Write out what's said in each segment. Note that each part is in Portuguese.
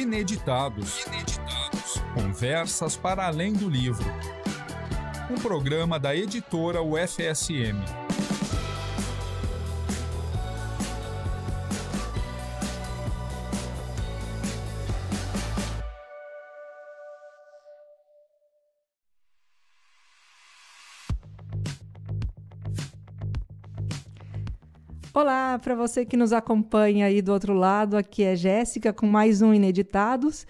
Ineditados. Conversas para além do livro. Um programa da editora UFSM. Olá, para você que nos acompanha aí do outro lado, aqui é Jéssica com mais um Ineditados,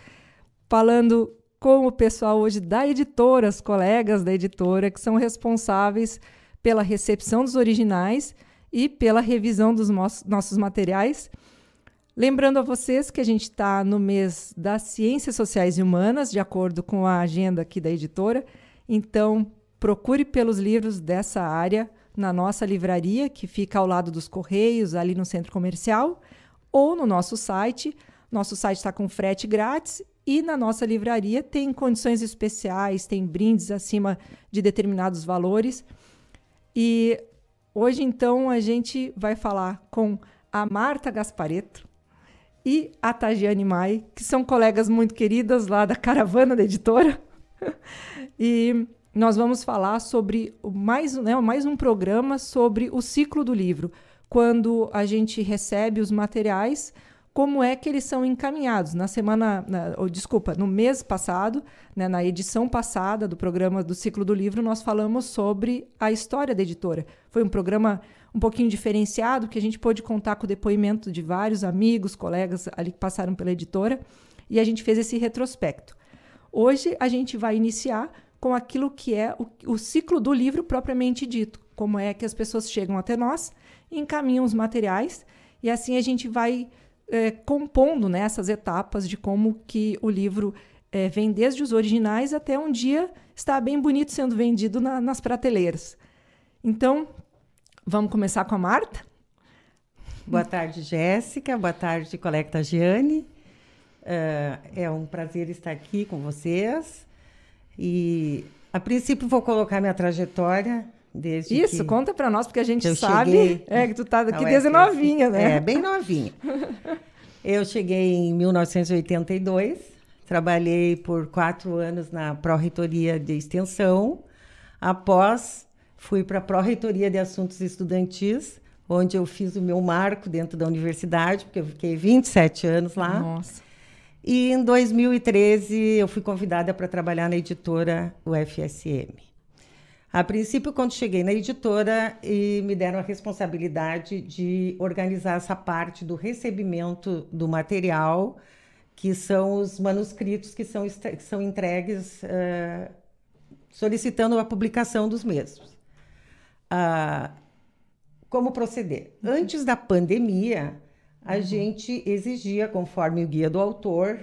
falando com o pessoal hoje da editora, os colegas da editora, que são responsáveis pela recepção dos originais e pela revisão dos nossos materiais. Lembrando a vocês que a gente está no mês das Ciências Sociais e Humanas, de acordo com a agenda aqui da editora, então procure pelos livros dessa área na nossa livraria, que fica ao lado dos Correios, ali no Centro Comercial, ou no nosso site. Nosso site está com frete grátis e na nossa livraria tem condições especiais, tem brindes acima de determinados valores. E hoje, então, a gente vai falar com a Marta Gasparetto e a Tagiane Mai, que são colegas muito queridas lá da caravana da editora. E nós vamos falar sobre mais um programa sobre o ciclo do livro. Quando a gente recebe os materiais, como é que eles são encaminhados? No mês passado, né, na edição passada do programa do ciclo do livro, nós falamos sobre a história da editora. Foi um programa um pouquinho diferenciado, que a gente pôde contar com o depoimento de vários amigos, colegas ali que passaram pela editora, e a gente fez esse retrospecto. Hoje a gente vai iniciar com aquilo que é o ciclo do livro propriamente dito, como é que as pessoas chegam até nós, encaminham os materiais, e assim a gente vai compondo, né, essas etapas de como que o livro vem desde os originais até um dia está bem bonito sendo vendido nas prateleiras. Então, vamos começar com a Marta? Boa tarde, Jéssica. Boa tarde, colega Tagiane. É um prazer estar aqui com vocês. E, a princípio, vou colocar minha trajetória desde Isso, conta para nós, porque a gente sabe que tu tá aqui UFSM, desde novinha, né? Bem novinha. Eu cheguei em 1982, trabalhei por 4 anos na Pró-Reitoria de Extensão. Após, fui para a Pró-Reitoria de Assuntos Estudantis, onde eu fiz o meu marco dentro da universidade, porque eu fiquei 27 anos lá. Nossa. E em 2013 eu fui convidada para trabalhar na editora UFSM. A princípio, quando cheguei na editora, me deram a responsabilidade de organizar essa parte do recebimento do material, que são os manuscritos que são entregues solicitando a publicação dos mesmos. Como proceder? Antes da pandemia, a gente exigia, conforme o guia do autor,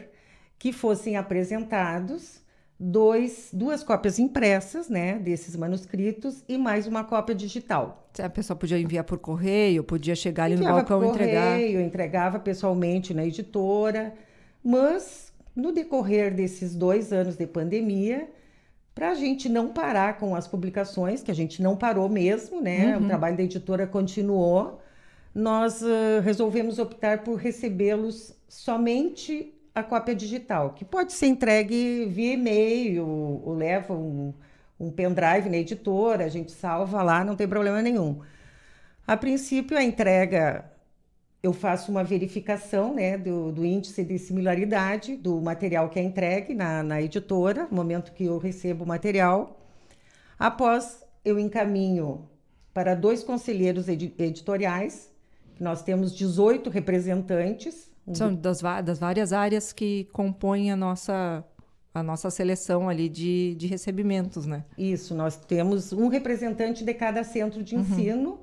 que fossem apresentados duas cópias impressas, né, desses manuscritos e mais uma cópia digital. A pessoa podia enviar por correio, podia chegar ali Enviava no balcão e entregar. Eu entregava pessoalmente na editora, mas no decorrer desses 2 anos de pandemia, para a gente não parar com as publicações, que a gente não parou mesmo, né, o trabalho da editora continuou, nós resolvemos optar por recebê-los somente a cópia digital, que pode ser entregue via e-mail, ou leva um pendrive na editora, a gente salva lá, não tem problema nenhum. A princípio, a entrega, eu faço uma verificação, né, do índice de similaridade do material que é entregue na editora, no momento que eu recebo o material. Após, eu encaminho para 2 conselheiros editoriais. Nós temos 18 representantes. São das várias áreas que compõem a nossa seleção ali de recebimentos, né? Isso, nós temos um representante de cada centro de ensino,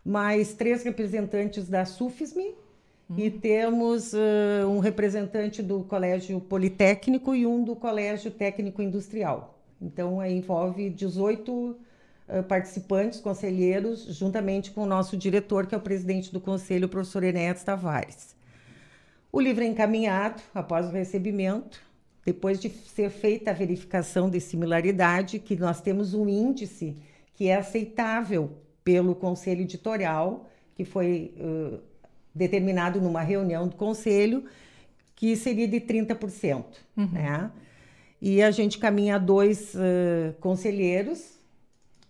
mais 3 representantes da SUFSM, e temos um representante do Colégio Politécnico e um do Colégio Técnico Industrial. Então, aí envolve 18 participantes, conselheiros, juntamente com o nosso diretor, que é o presidente do conselho, o professor Enéas Tavares. O livro é encaminhado após o recebimento, depois de ser feita a verificação de similaridade, que nós temos um índice que é aceitável pelo conselho editorial, que foi determinado numa reunião do conselho, que seria de 30%, né? E a gente caminha 2 conselheiros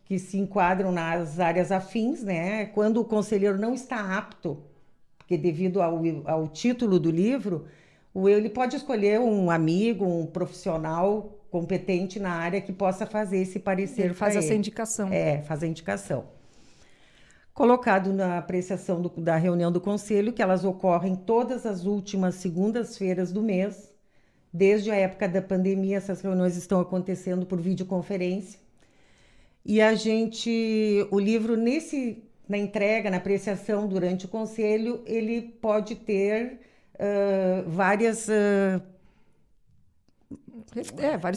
que se enquadram nas áreas afins, né? Quando o conselheiro não está apto, porque devido ao título do livro, ele pode escolher um amigo, um profissional competente na área que possa fazer esse parecer. Ele faz essa indicação. Faz a indicação. Colocado na apreciação da reunião do conselho, que elas ocorrem todas as últimas segundas-feiras do mês. Desde a época da pandemia, essas reuniões estão acontecendo por videoconferência. E o livro, na entrega, na apreciação durante o conselho, ele pode ter vários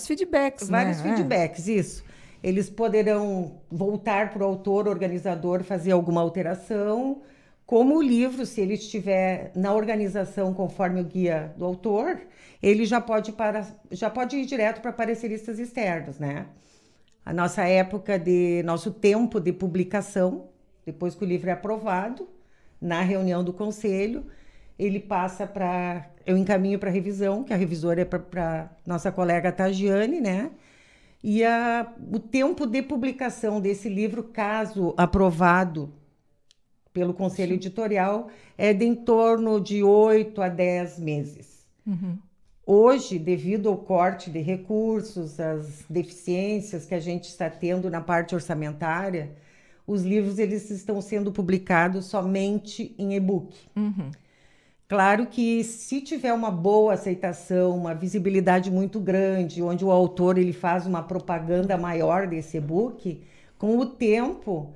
feedbacks. Vários feedbacks, isso. Eles poderão voltar para o autor, organizador, fazer alguma alteração. Como o livro, se ele estiver na organização conforme o guia do autor, ele já pode ir direto para pareceristas externos, né? A nosso tempo de publicação, depois que o livro é aprovado, na reunião do conselho, ele passa eu encaminho para revisão, que a revisora é para nossa colega Tagiane, né? E o tempo de publicação desse livro, caso aprovado pelo conselho editorial, é de em torno de 8 a 10 meses. Hoje, devido ao corte de recursos, às deficiências que a gente está tendo na parte orçamentária, os livros eles estão sendo publicados somente em e-book. Claro que se tiver uma boa aceitação, uma visibilidade muito grande, onde o autor ele faz uma propaganda maior desse e-book, com o tempo,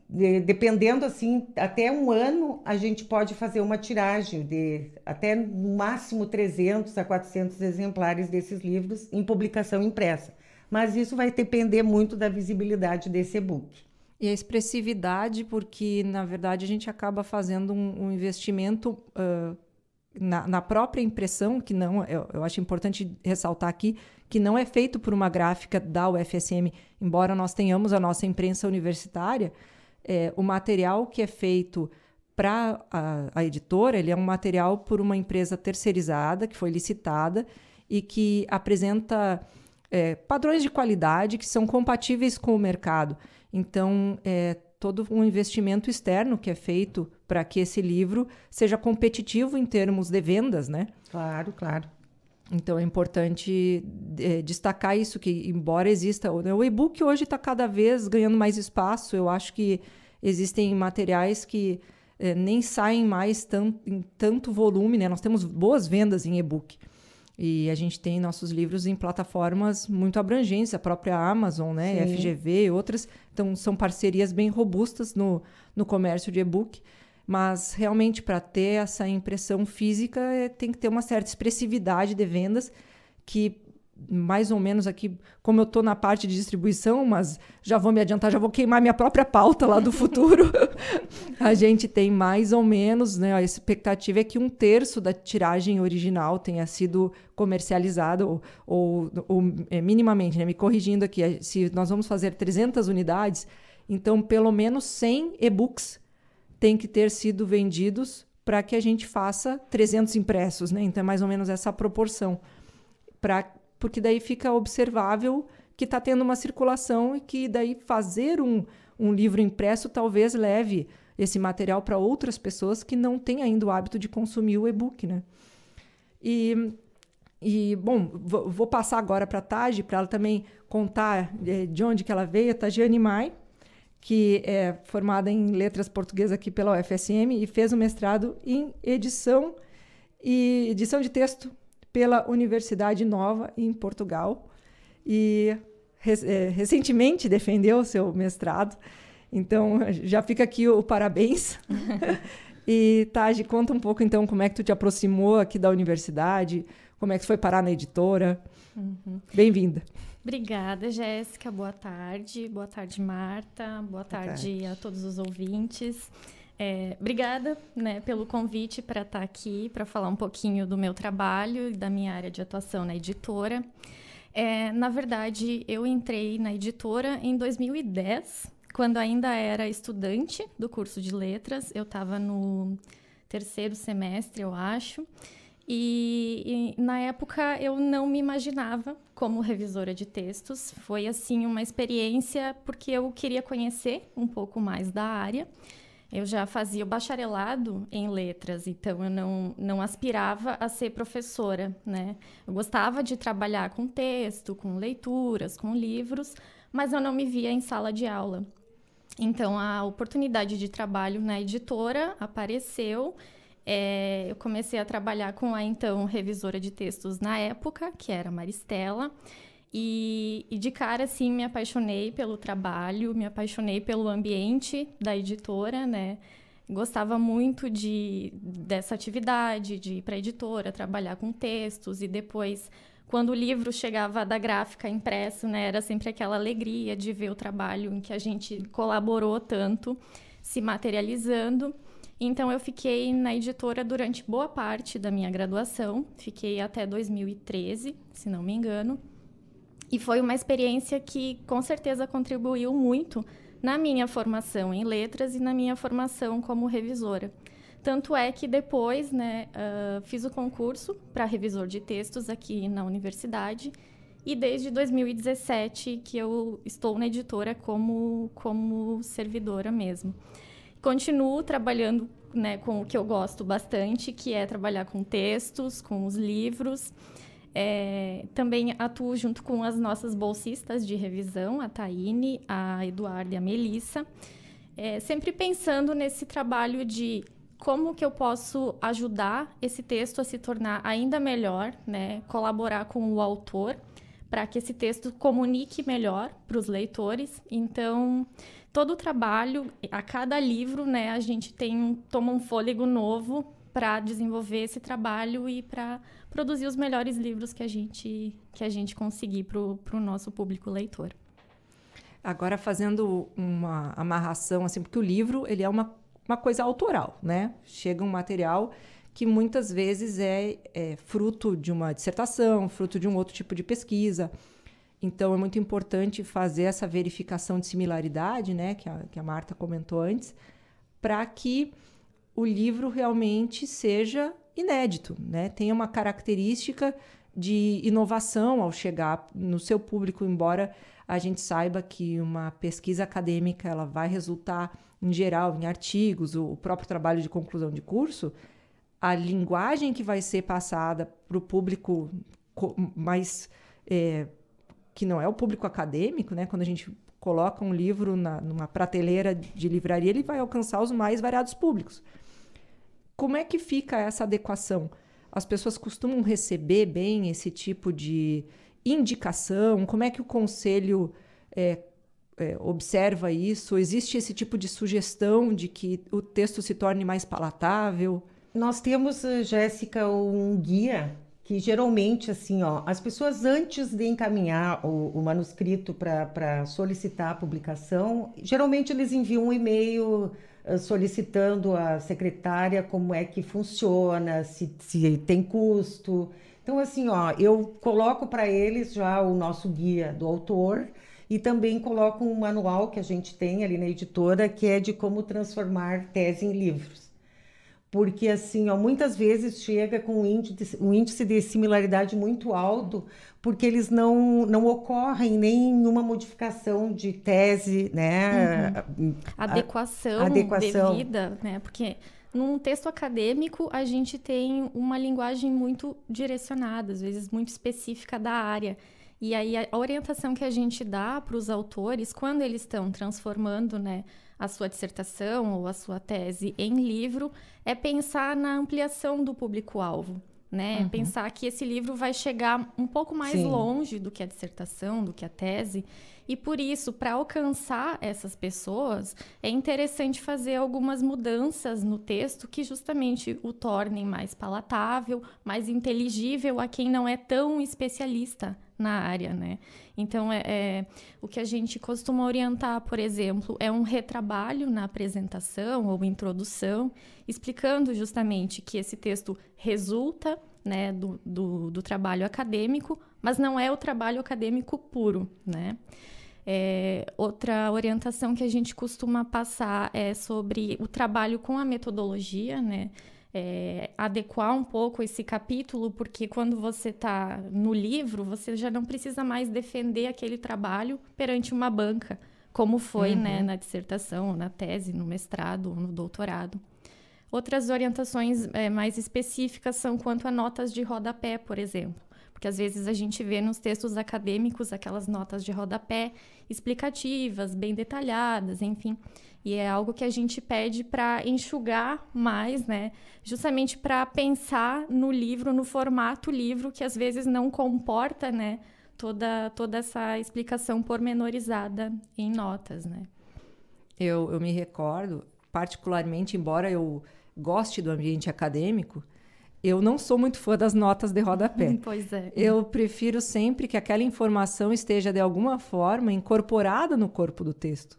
dependendo assim, até um ano, a gente pode fazer uma tiragem de até no máximo 300 a 400 exemplares desses livros em publicação impressa. Mas isso vai depender muito da visibilidade desse e-book. E a expressividade, porque, na verdade, a gente acaba fazendo um investimento na própria impressão, que não, eu acho importante ressaltar aqui, que não é feito por uma gráfica da UFSM, embora nós tenhamos a nossa imprensa universitária, o material que é feito para a editora, ele é um material por uma empresa terceirizada, que foi licitada, e que apresenta padrões de qualidade que são compatíveis com o mercado. Então, todo um investimento externo que é feito para que esse livro seja competitivo em termos de vendas, né? Claro, claro. Então, é importante destacar isso, que embora exista... O e-book hoje está cada vez ganhando mais espaço. Eu acho que existem materiais que nem saem mais em tanto volume, né? Nós temos boas vendas em e-book. E a gente tem nossos livros em plataformas muito abrangentes, a própria Amazon, né? FGV e outras. Então, são parcerias bem robustas no comércio de e-book. Mas, realmente, para ter essa impressão física, tem que ter uma certa expressividade de vendas que, mais ou menos aqui, como eu estou na parte de distribuição, mas já vou me adiantar, já vou queimar minha própria pauta lá do futuro. A gente tem mais ou menos, né, a expectativa é que 1/3 da tiragem original tenha sido comercializado, ou minimamente, né, me corrigindo aqui, se nós vamos fazer 300 unidades, então pelo menos 100 e-books têm que ter sido vendidos para que a gente faça 300 impressos, né? Então é mais ou menos essa proporção, porque daí fica observável que está tendo uma circulação e que daí fazer um livro impresso talvez leve esse material para outras pessoas que não têm ainda o hábito de consumir o e-book, né? Bom, vou passar agora para a Tagi, para ela também contar de onde que ela veio, a Tagiane Mai, que é formada em Letras Portuguesas aqui pela UFSM e fez o mestrado em edição de texto pela Universidade Nova, em Portugal. E recentemente defendeu o seu mestrado. Então, já fica aqui o parabéns. E, Tagi, conta um pouco, então, como é que tu te aproximou aqui da universidade, como é que tu foi parar na editora. Bem-vinda. Obrigada, Jéssica. Boa tarde. Boa tarde, Marta. Boa tarde a todos os ouvintes. Obrigada, né, pelo convite para estar aqui, para falar um pouquinho do meu trabalho e da minha área de atuação na editora. Na verdade, eu entrei na editora em 2010, quando ainda era estudante do curso de letras. Eu estava no 3º semestre, eu acho. E na época eu não me imaginava como revisora de textos. Foi assim uma experiência porque eu queria conhecer um pouco mais da área. Eu já fazia o bacharelado em letras, então eu não aspirava a ser professora, né? Eu gostava de trabalhar com texto, com leituras, com livros, mas eu não me via em sala de aula. Então a oportunidade de trabalho na editora apareceu. Eu comecei a trabalhar com a então revisora de textos na época, que era a Maristela, e de cara, assim, me apaixonei pelo trabalho, me apaixonei pelo ambiente da editora, né? Gostava muito dessa atividade, de ir para a editora, trabalhar com textos, e depois, quando o livro chegava da gráfica impresso, né? Era sempre aquela alegria de ver o trabalho em que a gente colaborou tanto, se materializando. Então, eu fiquei na editora durante boa parte da minha graduação, fiquei até 2013, se não me engano, e foi uma experiência que, com certeza, contribuiu muito na minha formação em letras e na minha formação como revisora. Tanto é que depois, né, fiz o concurso para revisor de textos aqui na universidade, e desde 2017 que eu estou na editora como servidora mesmo. Continuo trabalhando, né, com o que eu gosto bastante, que é trabalhar com textos, com os livros. Também atuo junto com as nossas bolsistas de revisão, a Taine, a Eduarda e a Melissa, sempre pensando nesse trabalho de como que eu posso ajudar esse texto a se tornar ainda melhor, né, colaborar com o autor, para que esse texto comunique melhor para os leitores. Então, todo o trabalho, a cada livro, né, a gente toma um fôlego novo para desenvolver esse trabalho e para produzir os melhores livros que a gente conseguir para o nosso público leitor. Agora, fazendo uma amarração, assim, porque o livro ele é uma coisa autoral, né? Chega um material que muitas vezes é fruto de uma dissertação, fruto de um outro tipo de pesquisa. Então, é muito importante fazer essa verificação de similaridade, né, que a Marta comentou antes, para que o livro realmente seja inédito, né? Tenha uma característica de inovação ao chegar no seu público, embora a gente saiba que uma pesquisa acadêmica ela vai resultar, em geral, em artigos, o próprio trabalho de conclusão de curso. A linguagem que vai ser passada para o público mais... que não é o público acadêmico, né? Quando a gente coloca um livro numa prateleira de livraria, ele vai alcançar os mais variados públicos. Como é que fica essa adequação? As pessoas costumam receber bem esse tipo de indicação? Como é que o conselho observa isso? Existe esse tipo de sugestão de que o texto se torne mais palatável? Nós temos, Jéssica, um guia que geralmente, assim, as pessoas antes de encaminhar o manuscrito para solicitar a publicação, geralmente eles enviam um e-mail solicitando à secretária como é que funciona, se tem custo. Então, assim, eu coloco para eles já o nosso guia do autor e também coloco um manual que a gente tem ali na editora, que é de como transformar tese em livros. Porque, assim, muitas vezes chega com um índice de similaridade muito alto, porque eles não ocorrem nenhuma modificação de tese, né? Adequação devida, né? Porque num texto acadêmico a gente tem uma linguagem muito direcionada, às vezes muito específica da área. E aí a orientação que a gente dá para os autores, quando eles estão transformando, né, a sua dissertação ou a sua tese em livro, é pensar na ampliação do público-alvo, né? Uhum. Pensar que esse livro vai chegar um pouco mais longe do que a dissertação, do que a tese. E por isso, para alcançar essas pessoas, é interessante fazer algumas mudanças no texto que justamente o tornem mais palatável, mais inteligível a quem não é tão especialista na área, né? Então, o que a gente costuma orientar, por exemplo, é um retrabalho na apresentação ou introdução, explicando justamente que esse texto resulta, né, do trabalho acadêmico, mas não é o trabalho acadêmico puro, né? Outra orientação que a gente costuma passar é sobre o trabalho com a metodologia, né? adequar um pouco esse capítulo, porque quando você está no livro, você já não precisa mais defender aquele trabalho perante uma banca, como foi, né, na dissertação, na tese, no mestrado, no doutorado. Outras orientações mais específicas são quanto a notas de rodapé, por exemplo. Porque às vezes a gente vê nos textos acadêmicos aquelas notas de rodapé explicativas, bem detalhadas, enfim. E é algo que a gente pede para enxugar mais, né? Justamente para pensar no livro, no formato livro, que às vezes não comporta, né, toda essa explicação pormenorizada em notas, né? Eu me recordo, particularmente, embora eu goste do ambiente acadêmico, eu não sou muito fã das notas de rodapé. Pois é. Eu prefiro sempre que aquela informação esteja, de alguma forma, incorporada no corpo do texto.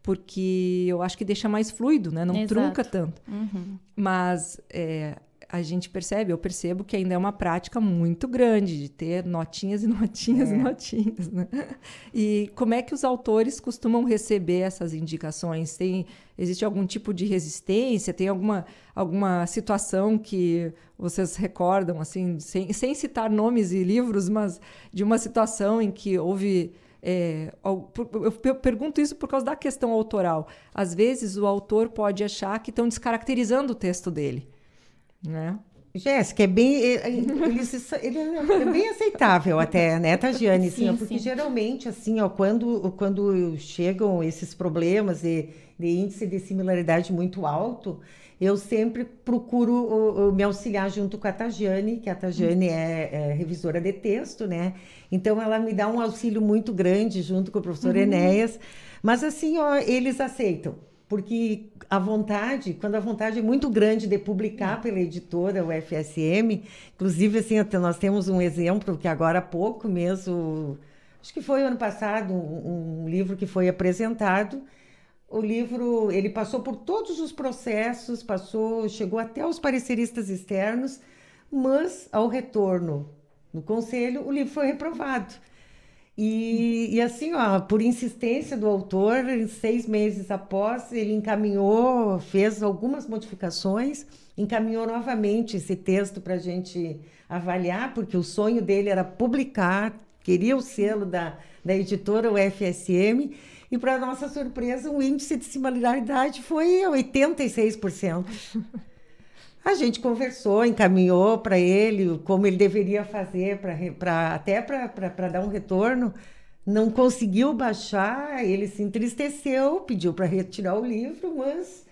Porque eu acho que deixa mais fluido, né? Não Exato. trunca tanto. Mas a gente percebe, eu percebo que ainda é uma prática muito grande de ter notinhas e notinhas e notinhas, né? E como é que os autores costumam receber essas indicações? Existe algum tipo de resistência? Tem alguma situação que vocês recordam, assim, sem citar nomes e livros, mas de uma situação em que houve... eu pergunto isso por causa da questão autoral. Às vezes o autor pode achar que estão descaracterizando o texto dele, né? Jéssica, ele é bem aceitável até, né, Tagiane? Assim, Sim, porque sim. geralmente, assim, quando chegam esses problemas de índice de similaridade muito alto, eu sempre procuro me auxiliar junto com a Tagiane, que a Tagiane é revisora de texto, né? Então, ela me dá um auxílio muito grande junto com o professor Enéas. Mas, assim, ó, eles aceitam. Porque quando a vontade é muito grande de publicar pela editora, o FSM, inclusive, assim, nós temos um exemplo que agora há pouco mesmo, acho que foi ano passado, um livro que foi apresentado. O livro, ele passou por todos os processos, chegou até os pareceristas externos, mas ao retorno no conselho, o livro foi reprovado. E assim, ó, por insistência do autor, 6 meses após, ele encaminhou, fez algumas modificações, encaminhou novamente esse texto para a gente avaliar, porque o sonho dele era publicar, queria o selo da editora, o FSM, e para nossa surpresa, o índice de similaridade foi 86%. A gente conversou, encaminhou para ele como ele deveria fazer até para dar um retorno. Não conseguiu baixar, ele se entristeceu, pediu para retirar o livro, mas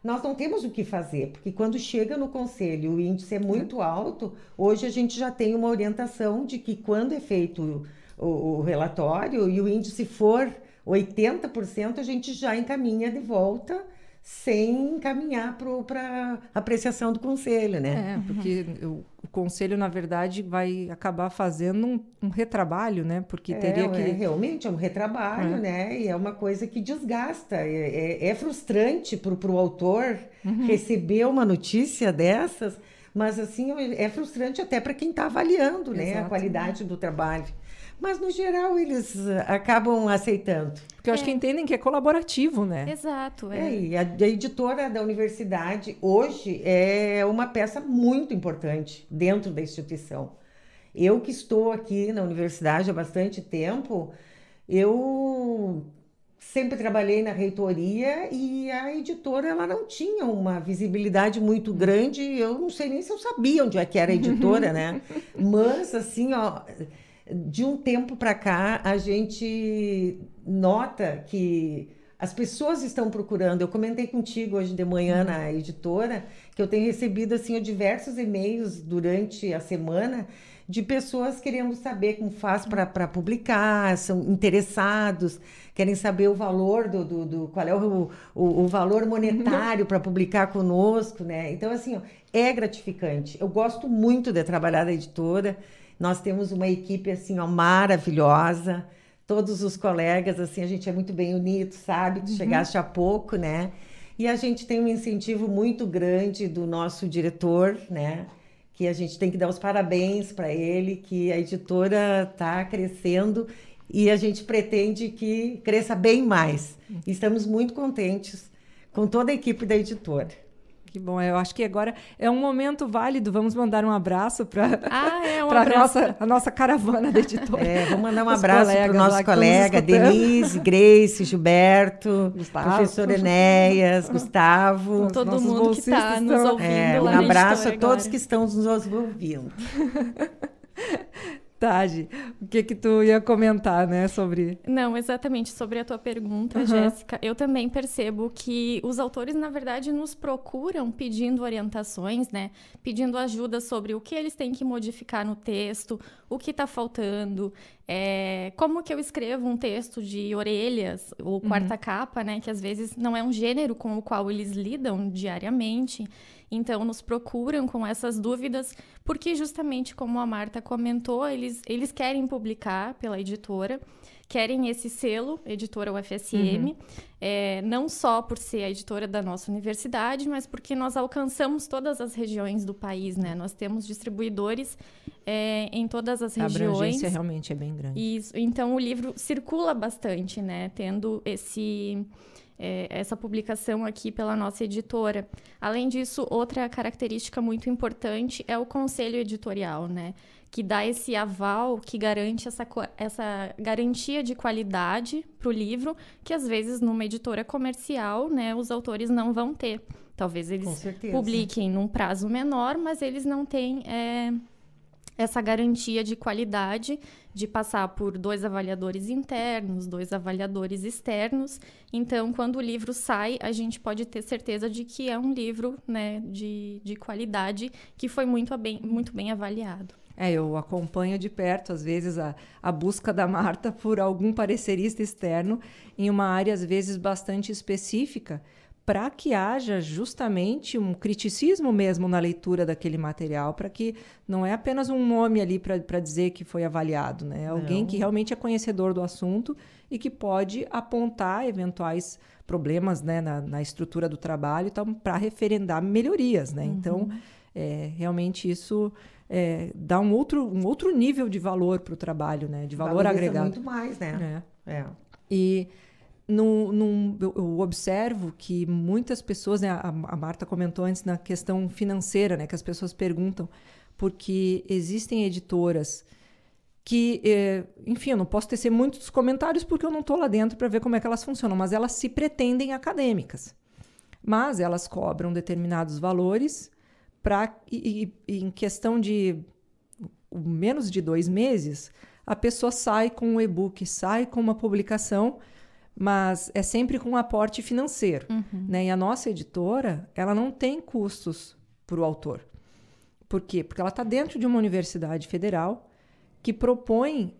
nós não temos o que fazer, porque quando chega no conselho o índice é muito alto. Hoje a gente já tem uma orientação de que quando é feito o relatório e o índice for 80%, a gente já encaminha de volta, sem encaminhar para apreciação do conselho, né? Porque o conselho, na verdade, vai acabar fazendo um retrabalho, né? Porque teria que... Realmente é um retrabalho, né? E é uma coisa que desgasta. É frustrante para o autor receber uma notícia dessas, mas, assim, é frustrante até para quem está avaliando, né? A qualidade do trabalho. Mas, no geral, eles acabam aceitando. Porque eu acho que entendem que é colaborativo, né? Exato. E a editora da universidade, hoje, é uma peça muito importante dentro da instituição. Eu que estou aqui na universidade há bastante tempo, eu sempre trabalhei na reitoria e a editora ela não tinha uma visibilidade muito grande. Eu não sei nem se eu sabia onde é que era a editora, né? Mas, assim, ó... De um tempo para cá, a gente nota que as pessoas estão procurando. Eu comentei contigo hoje de manhã na editora que eu tenho recebido assim, diversos e-mails durante a semana de pessoas querendo saber como faz para publicar, são interessados, querem saber o valor qual é o valor monetário para publicar conosco, né? Então, assim, ó, é gratificante. Eu gosto muito de trabalhar na editora. Nós temos uma equipe assim, ó, maravilhosa, todos os colegas, assim, a gente é muito bem unido, sabe? Tu chegaste há pouco, né? E a gente tem um incentivo muito grande do nosso diretor, né? Que a gente tem que dar os parabéns para ele, que a editora está crescendo e a gente pretende que cresça bem mais. Estamos muito contentes com toda a equipe da editora. Que bom, eu acho que agora é um momento válido. Vamos mandar um abraço para a nossa caravana da editora. Vamos mandar um abraço para o nosso colega Denise, Grace, Gilberto, Gustavo, professor Enéas, Gustavo. Todo mundo que está nos ouvindo. Um abraço a todos que estão nos ouvindo. Tade, o que tu ia comentar, né, sobre... Não, exatamente, sobre a tua pergunta, Jéssica. Eu também percebo que os autores, na verdade, nos procuram pedindo orientações, né, pedindo ajuda sobre o que eles têm que modificar no texto, o que está faltando, como que eu escrevo um texto de orelhas ou quarta capa, né, que às vezes não é um gênero com o qual eles lidam diariamente. Então, nos procuram com essas dúvidas, porque justamente, como a Marta comentou, eles querem publicar pela editora, querem esse selo, Editora UFSM, não só por ser a editora da nossa universidade, mas porque nós alcançamos todas as regiões do país, né? Nós temos distribuidores em todas as regiões. A abrangência realmente é bem grande. Isso, então, o livro circula bastante, né? Tendo essa publicação aqui pela nossa editora. Além disso, outra característica muito importante é o conselho editorial, né? Que dá esse aval, que garante essa garantia de qualidade para o livro, que às vezes numa editora comercial, né, os autores não vão ter. Talvez eles publiquem num prazo menor, mas eles não têm essa garantia de qualidade, de passar por 2 avaliadores internos, 2 avaliadores externos. Então, quando o livro sai, a gente pode ter certeza de que é um livro, né, de qualidade, que foi muito bem avaliado. Eu acompanho de perto, às vezes, a busca da Marta por algum parecerista externo em uma área, às vezes, bastante específica, para que haja justamente um criticismo mesmo na leitura daquele material, para que não é apenas um nome ali para dizer que foi avaliado, né? Alguém que realmente é conhecedor do assunto e que pode apontar eventuais problemas, né, na estrutura do trabalho, então, para referendar melhorias, né? Então, realmente isso dá um outro nível de valor para o trabalho, né? De valor agregado. Muito mais, né? E eu observo que muitas pessoas, né, a Marta comentou antes na questão financeira, né, que as pessoas perguntam, porque existem editoras que, enfim, eu não posso tecer muitos comentários porque eu não estou lá dentro para ver como é que elas funcionam, mas elas se pretendem acadêmicas. Mas elas cobram determinados valores e em questão de menos de 2 meses, a pessoa sai com um e-book, sai com uma publicação, mas é sempre com um aporte financeiro, né? E a nossa editora, ela não tem custos para o autor. Por quê? Porque ela está dentro de uma universidade federal que propõe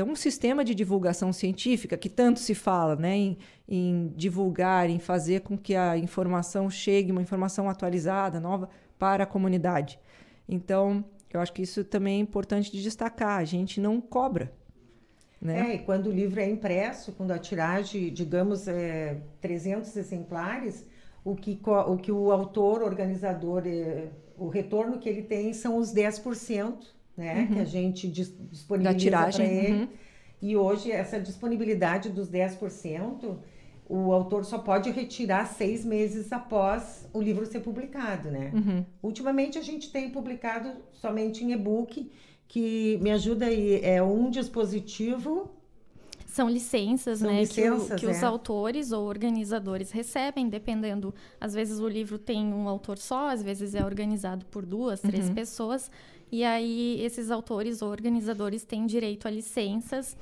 um sistema de divulgação científica que tanto se fala, né? Em divulgar, em fazer com que a informação chegue, uma informação atualizada, nova, para a comunidade. Então, eu acho que isso também é importante de destacar. A gente não cobra, né? E quando o livro é impresso, quando a tiragem, digamos, 300 exemplares, o que o autor, organizador, o retorno que ele tem são os 10%, né? Que a gente disponibiliza para ele. E hoje, essa disponibilidade dos 10%, o autor só pode retirar 6 meses após o livro ser publicado, né? Ultimamente, a gente tem publicado somente em e-book, que me ajuda aí, é um dispositivo... São licenças, né, que os autores ou organizadores recebem, dependendo. Às vezes o livro tem um autor só, às vezes é organizado por 2, 3 pessoas. E aí esses autores ou organizadores têm direito a licenças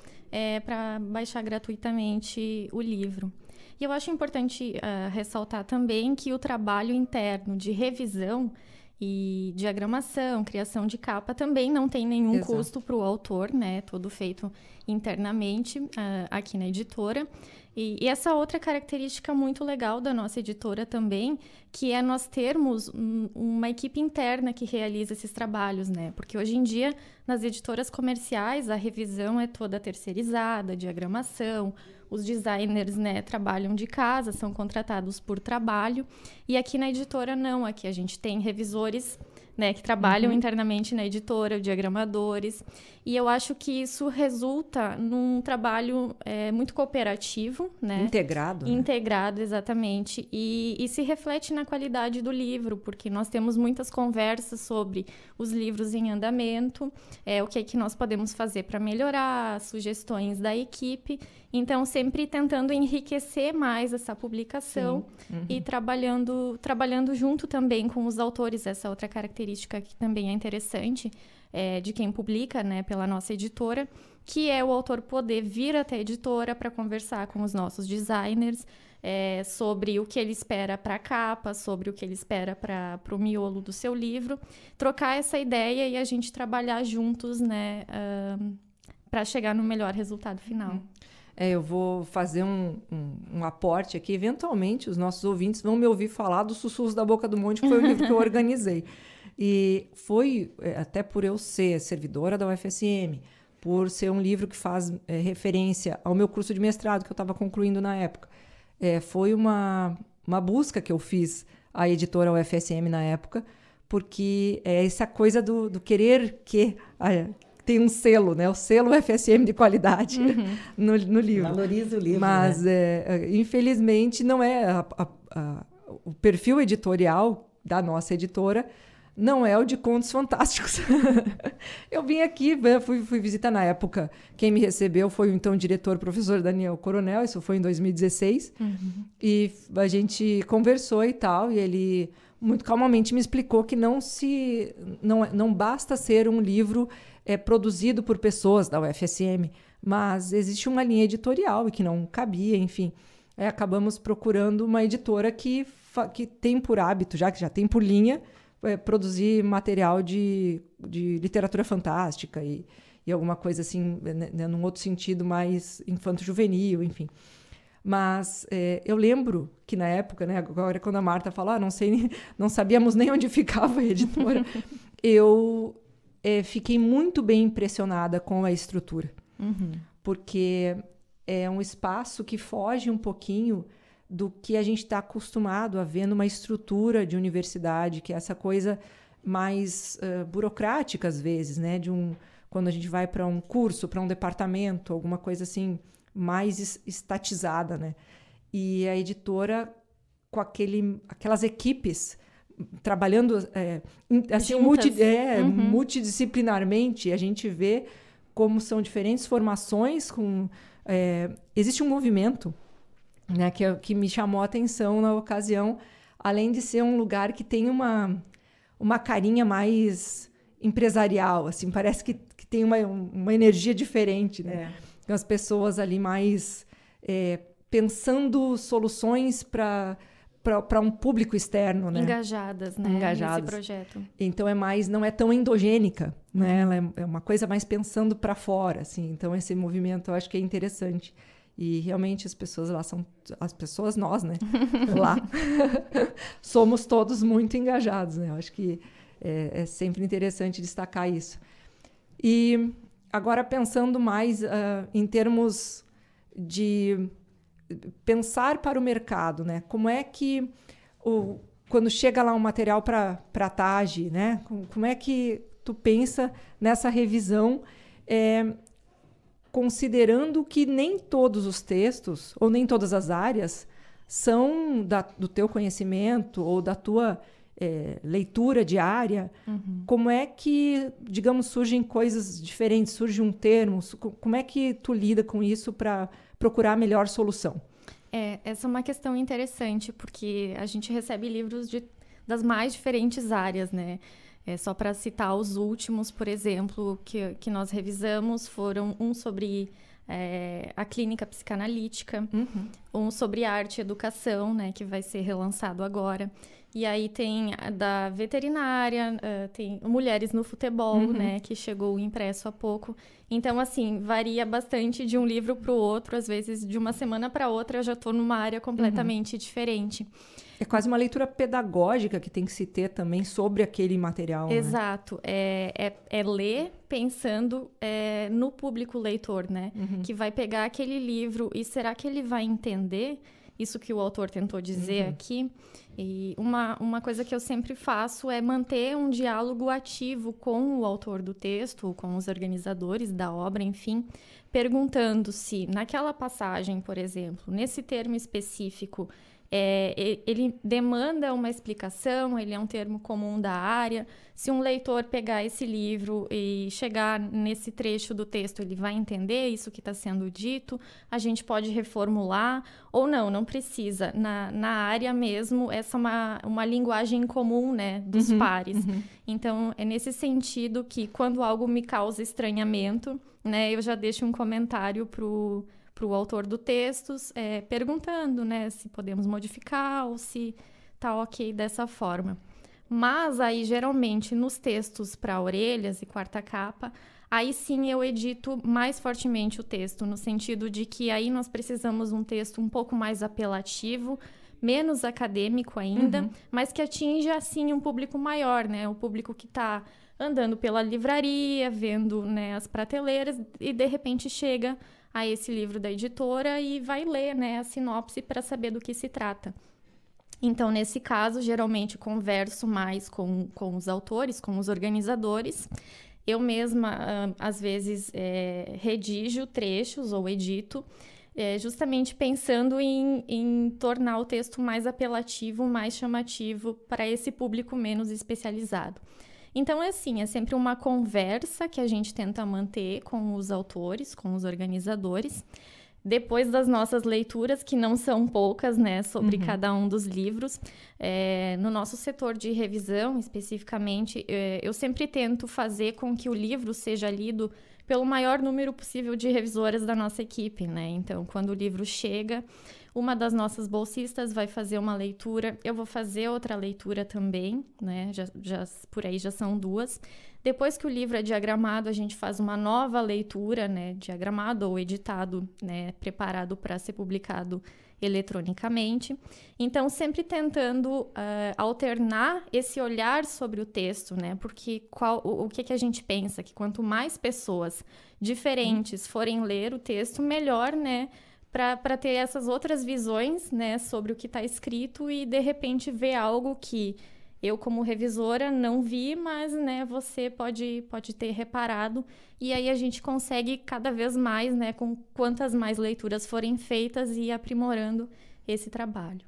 para baixar gratuitamente o livro. E eu acho importante ressaltar também que o trabalho interno de revisão e diagramação, criação de capa, também não tem nenhum custo para o autor, né? Todo feito internamente aqui na editora. E essa outra característica muito legal da nossa editora também, que é nós termos uma equipe interna que realiza esses trabalhos, né? Porque hoje em dia, nas editoras comerciais, a revisão é toda terceirizada, diagramação, os designers, né, trabalham de casa, são contratados por trabalho. E aqui na editora não, aqui a gente tem revisores né, que trabalham internamente na editora, diagramadores. E eu acho que isso resulta num trabalho muito cooperativo, né? Integrado. Integrado, exatamente. E se reflete na qualidade do livro, porque nós temos muitas conversas sobre os livros em andamento, o que nós podemos fazer para melhorar, sugestões da equipe. Então, sempre tentando enriquecer mais essa publicação e trabalhando junto também com os autores. Essa outra característica que também é interessante de quem publica, né, pela nossa editora, que é o autor poder vir até a editora para conversar com os nossos designers sobre o que ele espera para a capa, sobre o que ele espera para o miolo do seu livro, trocar essa ideia e a gente trabalhar juntos, né, para chegar no melhor resultado final. Eu vou fazer um aporte aqui. Eventualmente, os nossos ouvintes vão me ouvir falar do Sussurros da Boca do Monte, que foi o livro que eu organizei. E foi, até por eu ser servidora da UFSM, por ser um livro que faz referência ao meu curso de mestrado, que eu estava concluindo na época. Foi uma busca que eu fiz à editora UFSM na época, porque essa coisa do querer que... tem um selo, né? O selo FSM de qualidade no livro. Valoriza o livro, mas, né? Infelizmente, não é o perfil editorial da nossa editora não é o de contos fantásticos. Eu vim aqui, fui visitar na época. Quem me recebeu foi o então diretor, professor Daniel Coronel, isso foi em 2016. E a gente conversou e tal, e ele muito calmamente me explicou que não basta ser um livro produzido por pessoas da UFSM, mas existe uma linha editorial e que não cabia, enfim. Acabamos procurando uma editora que tem por hábito, que já tem por linha, produzir material de literatura fantástica e alguma coisa assim, né, num outro sentido mais infanto-juvenil, enfim. Mas eu lembro que na época, né, agora quando a Marta falou, não sabíamos nem onde ficava a editora, eu fiquei muito bem impressionada com a estrutura, porque é um espaço que foge um pouquinho do que a gente está acostumado a ver numa estrutura de universidade, que é essa coisa mais burocrática às vezes, né? Quando a gente vai para um curso, para um departamento, alguma coisa assim mais estatizada, né? E a editora com aquelas equipes trabalhando assim, multidisciplinarmente, a gente vê como são diferentes formações. Existe um movimento, né, que me chamou a atenção na ocasião, além de ser um lugar que tem uma carinha mais empresarial, assim, parece que tem uma energia diferente, né? Tem as pessoas ali mais pensando soluções para um público externo, né? Engajadas, né? Nesse projeto. Então não é tão endogênica, né? Ela é uma coisa mais pensando para fora, assim. Então esse movimento eu acho que é interessante. E realmente as pessoas lá nós, né? Lá somos todos muito engajados, né? Eu acho que é sempre interessante destacar isso. E agora pensando mais em termos de pensar para o mercado, né? Como é que quando chega lá um material para a TAG, né? Como é que tu pensa nessa revisão, considerando que nem todos os textos ou nem todas as áreas são do teu conhecimento ou da tua leitura diária? Como é que, digamos, surgem coisas diferentes, surge um termo? Como é que tu lida com isso para procurar a melhor solução? Essa é uma questão interessante, porque a gente recebe livros das mais diferentes áreas, né? Só para citar os últimos, por exemplo, que nós revisamos, foram um sobre a clínica psicanalítica, um sobre arte e educação, né, que vai ser relançado agora. E aí tem da veterinária, tem Mulheres no Futebol, né, que chegou impresso há pouco. Então, assim, varia bastante de um livro para o outro. Às vezes, de uma semana para outra, eu já estou numa área completamente diferente. É quase uma leitura pedagógica que tem que se ter também sobre aquele material. Exato. Né? É ler pensando no público leitor, né? Que vai pegar aquele livro e será que ele vai entender isso que o autor tentou dizer aqui. E uma coisa que eu sempre faço é manter um diálogo ativo com o autor do texto, com os organizadores da obra, enfim, perguntando se naquela passagem, por exemplo, nesse termo específico, ele demanda uma explicação, ele é um termo comum da área. Se um leitor pegar esse livro e chegar nesse trecho do texto, ele vai entender isso que está sendo dito, a gente pode reformular, ou não precisa. Na área mesmo, essa é uma linguagem comum, né, dos pares. Então, é nesse sentido que, quando algo me causa estranhamento, né, eu já deixo um comentário para o autor do texto, perguntando, né, se podemos modificar ou se tá ok dessa forma. Mas aí, geralmente, nos textos para orelhas e quarta capa, aí sim eu edito mais fortemente o texto, no sentido de que aí nós precisamos um texto um pouco mais apelativo, menos acadêmico ainda, mas que atinja, assim, um público maior, né? O público que está andando pela livraria, vendo, né, as prateleiras, e de repente chega a esse livro da editora e vai ler, né, a sinopse para saber do que se trata. Então, nesse caso, geralmente converso mais com os autores, com os organizadores. Eu mesma, às vezes, redijo trechos ou edito, justamente pensando em tornar o texto mais apelativo, mais chamativo para esse público menos especializado. Então, é assim, é sempre uma conversa que a gente tenta manter com os autores, com os organizadores. Depois das nossas leituras, que não são poucas, né, sobre cada um dos livros, no nosso setor de revisão, especificamente, eu sempre tento fazer com que o livro seja lido pelo maior número possível de revisoras da nossa equipe, né? Então, quando o livro chega, uma das nossas bolsistas vai fazer uma leitura, eu vou fazer outra leitura também, né? Por aí já são 2. Depois que o livro é diagramado, a gente faz uma nova leitura, né? Diagramado ou editado, né? Preparado para ser publicado eletronicamente. Então, sempre tentando alternar esse olhar sobre o texto, né? Porque o que a gente pensa? Que quanto mais pessoas diferentes forem ler o texto, melhor, né? Para ter essas outras visões, né, sobre o que está escrito e, de repente, ver algo que eu, como revisora, não vi, mas, né, você pode ter reparado. E aí a gente consegue cada vez mais, né, com quantas mais leituras forem feitas e aprimorando esse trabalho.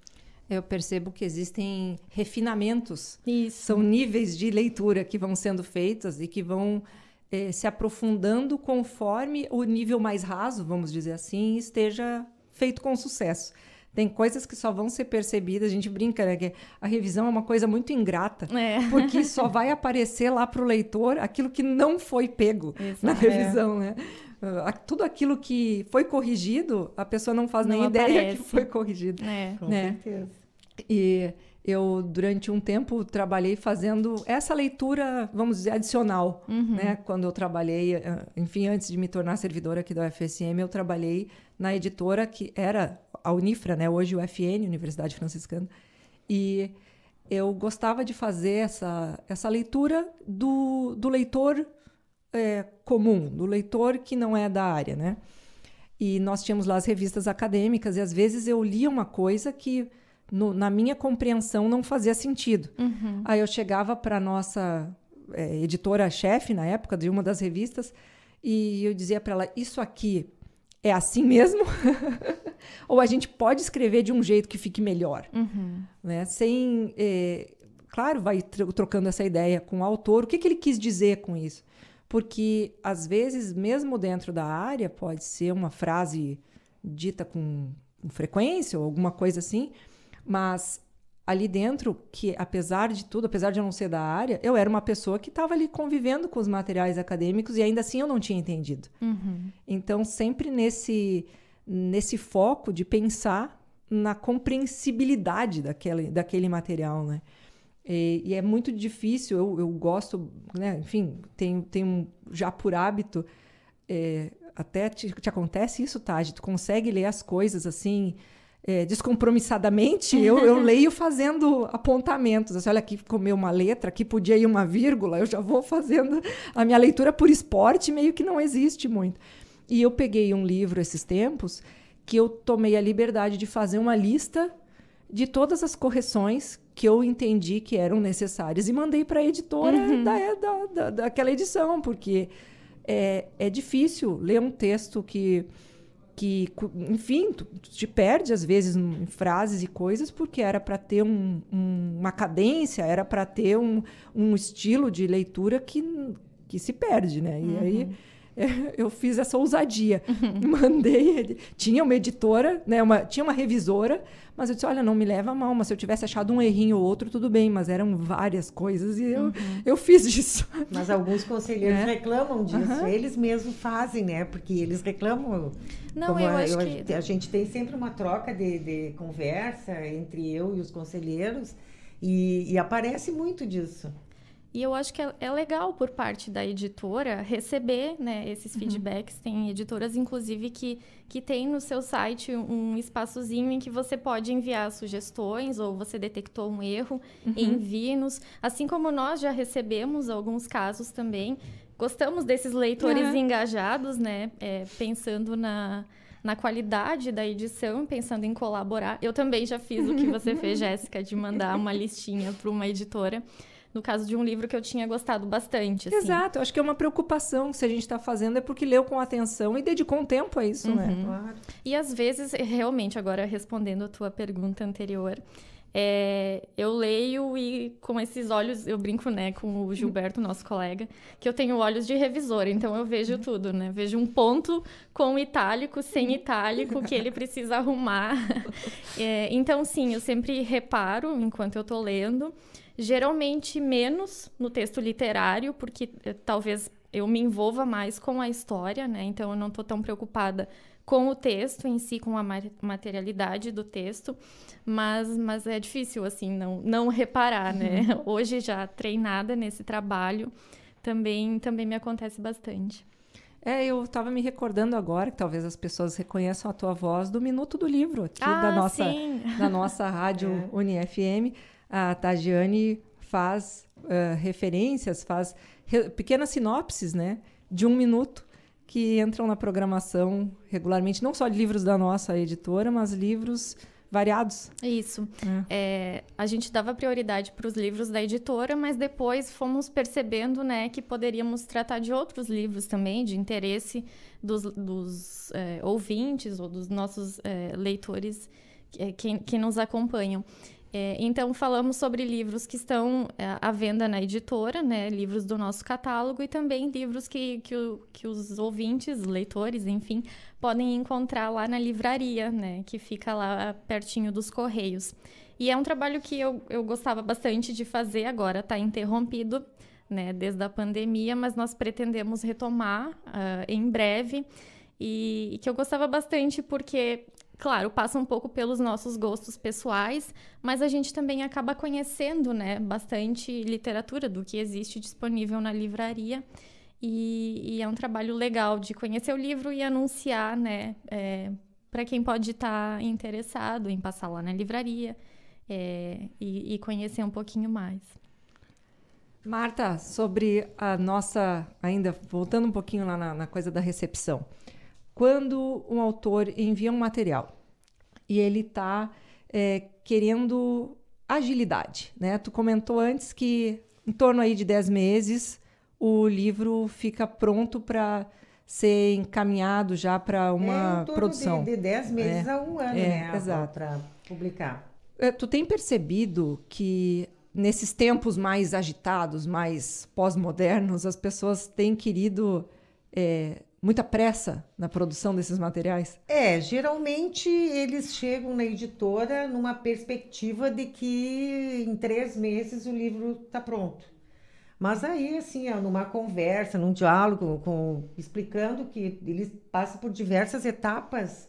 Eu percebo que existem refinamentos. Isso. São níveis de leitura que vão sendo feitos e que vão se aprofundando conforme o nível mais raso, vamos dizer assim, esteja feito com sucesso. Tem coisas que só vão ser percebidas, a gente brinca, né, que a revisão é uma coisa muito ingrata, porque só vai aparecer lá para o leitor aquilo que não foi pego na revisão, né? Tudo aquilo que foi corrigido, a pessoa não faz nem ideia que foi corrigido. Com certeza. E eu, durante um tempo, trabalhei fazendo essa leitura, vamos dizer, adicional, né? Quando eu trabalhei, enfim, antes de me tornar servidora aqui da UFSM, eu trabalhei na editora que era a Unifra, né? Hoje o UFN, Universidade Franciscana. E eu gostava de fazer essa leitura do leitor comum, do leitor que não é da área, né? E nós tínhamos lá as revistas acadêmicas e, às vezes, eu lia uma coisa que na minha compreensão não fazia sentido. Aí eu chegava para a nossa editora-chefe, na época, de uma das revistas, e eu dizia para ela, isso aqui é assim mesmo? Ou a gente pode escrever de um jeito que fique melhor? Né? Sem... claro, vai trocando essa ideia com o autor. O que ele quis dizer com isso? Porque, às vezes, mesmo dentro da área, pode ser uma frase dita com frequência ou alguma coisa assim, mas ali dentro, que apesar de tudo, apesar de eu não ser da área, eu era uma pessoa que estava ali convivendo com os materiais acadêmicos e ainda assim eu não tinha entendido. Então, sempre nesse foco de pensar na compreensibilidade daquele material, né? E é muito difícil, eu gosto, né? Enfim, tenho já por hábito, até te acontece isso, Tade? Tu consegue ler as coisas assim... descompromissadamente, eu leio fazendo apontamentos. Assim, olha, aqui ficou uma letra, aqui podia ir uma vírgula, eu já vou fazendo a minha leitura por esporte, meio que não existe muito. E eu peguei um livro esses tempos que eu tomei a liberdade de fazer uma lista de todas as correções que eu entendi que eram necessárias e mandei para a editora daquela edição, porque é difícil ler um texto que enfim, tu te perde às vezes em frases e coisas, porque era para ter uma cadência, era para ter um estilo de leitura que se perde, né? E aí eu fiz essa ousadia. Mandei. Tinha uma editora, né? Tinha uma revisora, mas eu disse, olha, não me leva a mal, mas se eu tivesse achado um errinho ou outro, tudo bem, mas eram várias coisas e eu fiz isso. Mas alguns conselheiros reclamam disso, eles mesmos fazem, né? Porque eles reclamam. Não, eu acho que... A gente tem sempre uma troca de conversa entre eu e os conselheiros e aparece muito disso. E eu acho que é legal por parte da editora receber, né, esses feedbacks. Tem editoras, inclusive, que tem no seu site um espaçozinho em que você pode enviar sugestões ou você detectou um erro, envie-nos. Assim como nós já recebemos alguns casos também. Gostamos desses leitores engajados, né, pensando na qualidade da edição, pensando em colaborar. Eu também já fiz o que você fez, Jéssica, de mandar uma listinha para uma editora. No caso de um livro que eu tinha gostado bastante. Assim. Exato, eu acho que é uma preocupação que se a gente está fazendo é porque leu com atenção e dedicou um tempo a isso, né? Claro. E às vezes, realmente, agora respondendo a tua pergunta anterior, eu leio e com esses olhos, eu brinco, né, com o Gilberto, nosso colega, que eu tenho olhos de revisora, então eu vejo tudo, né? Vejo um ponto com itálico, sem itálico, que ele precisa arrumar. Então, sim, eu sempre reparo enquanto eu tô lendo. Geralmente menos no texto literário, porque talvez eu me envolva mais com a história, né? Então eu não estou tão preocupada com o texto em si, com a materialidade do texto, mas é difícil, assim, não reparar, né? Hoje, já treinada nesse trabalho, também me acontece bastante. Eu estava me recordando agora, que talvez as pessoas reconheçam a tua voz, do Minuto do Livro, aqui da nossa rádio UniFM. A Tagiane faz referências, faz pequenas sinopses, né, de 1 minuto, que entram na programação regularmente, não só de livros da nossa editora, mas livros variados. Isso. A gente dava prioridade para os livros da editora, mas depois fomos percebendo, né, que poderíamos tratar de outros livros também, de interesse dos ouvintes ou dos nossos leitores que nos acompanham. Então, falamos sobre livros que estão à venda na editora, né? Livros do nosso catálogo e também livros que os ouvintes, leitores, enfim, podem encontrar lá na livraria, né? Que fica lá pertinho dos Correios. E é um trabalho que eu gostava bastante de fazer, agora está interrompido, né? Desde a pandemia, mas nós pretendemos retomar em breve. E que eu gostava bastante porque... Claro, passa um pouco pelos nossos gostos pessoais, mas a gente também acaba conhecendo, né, bastante literatura do que existe disponível na livraria. E é um trabalho legal de conhecer o livro e anunciar, né, para quem pode estar interessado em passar lá na livraria e conhecer um pouquinho mais. Marta, sobre a nossa... Ainda voltando um pouquinho lá na coisa da recepção. Quando um autor envia um material e ele está querendo agilidade, né? Tu comentou antes que em torno aí de 10 meses o livro fica pronto para ser encaminhado já para uma produção. De 10 meses a 1 ano, né? Exato. Para publicar. Tu tem percebido que nesses tempos mais agitados, mais pós-modernos, as pessoas têm querido... muita pressa na produção desses materiais? Geralmente eles chegam na editora numa perspectiva de que em 3 meses o livro está pronto. Mas aí, assim, numa conversa, num diálogo, explicando que eles passam por diversas etapas,